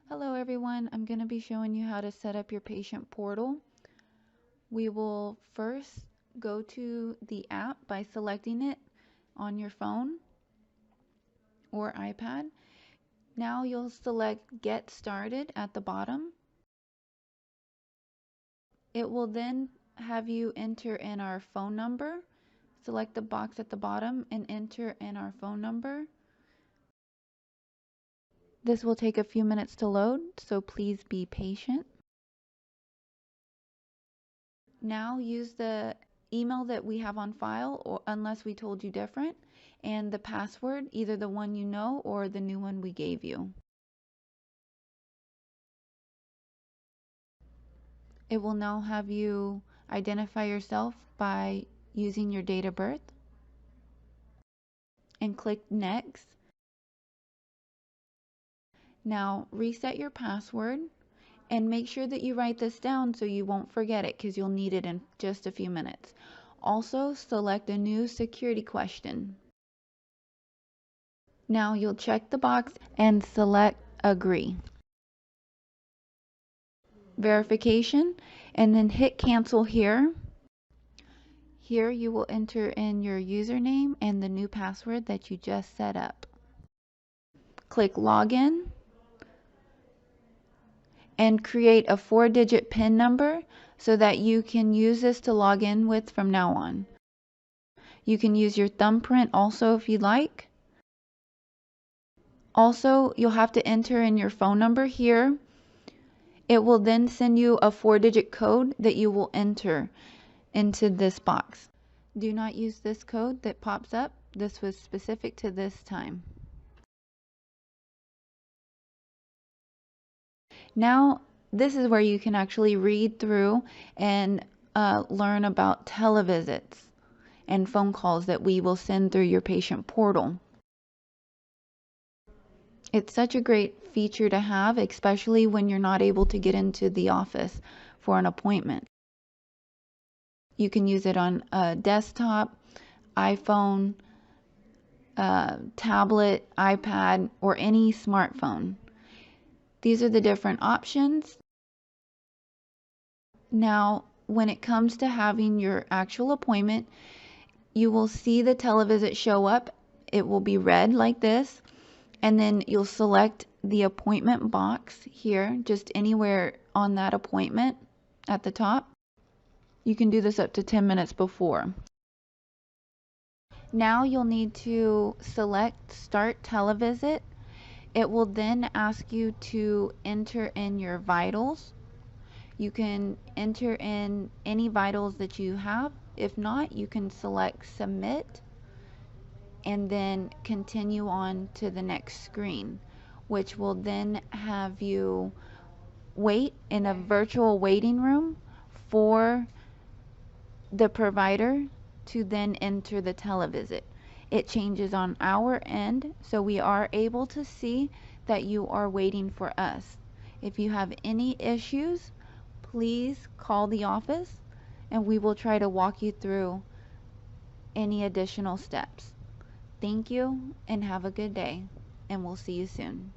Hello everyone, I'm going to be showing you how to set up your patient portal. We will first go to the app by selecting it on your phone or iPad. Now you'll select Get Started at the bottom. It will then have you enter in our phone number. Select the box at the bottom and enter in our phone number. This will take a few minutes to load, so please be patient. Now use the email that we have on file, or unless we told you different, and the password, either the one you know or the new one we gave you. It will now have you identify yourself by using your date of birth and click Next. Now reset your password and make sure that you write this down so you won't forget it, because you'll need it in just a few minutes. Also, select a new security question. Now you'll check the box and select Agree. Verification, and then hit Cancel here. Here you will enter in your username and the new password that you just set up. Click Login and create a 4-digit PIN number so that you can use this to log in with from now on. You can use your thumbprint also if you'd like. Also, you'll have to enter in your phone number here. It will then send you a 4-digit code that you will enter into this box. Do not use this code that pops up. This was specific to this time. Now, this is where you can actually read through and learn about televisits and phone calls that we will send through your patient portal. It's such a great feature to have, especially when you're not able to get into the office for an appointment. You can use it on a desktop, iPhone, tablet, iPad, or any smartphone. These are the different options. Now, when it comes to having your actual appointment, you will see the televisit show up. It will be red like this, and then you'll select the appointment box here, just anywhere on that appointment at the top. You can do this up to 10 minutes before. Now you'll need to select Start Televisit. It will then ask you to enter in your vitals. You can enter in any vitals that you have. If not, you can select Submit and then continue on to the next screen, which will then have you wait in a virtual waiting room for the provider to then enter the televisit. It changes on our end, so we are able to see that you are waiting for us. If you have any issues, please call the office and we will try to walk you through any additional steps. Thank you and have a good day, and we'll see you soon.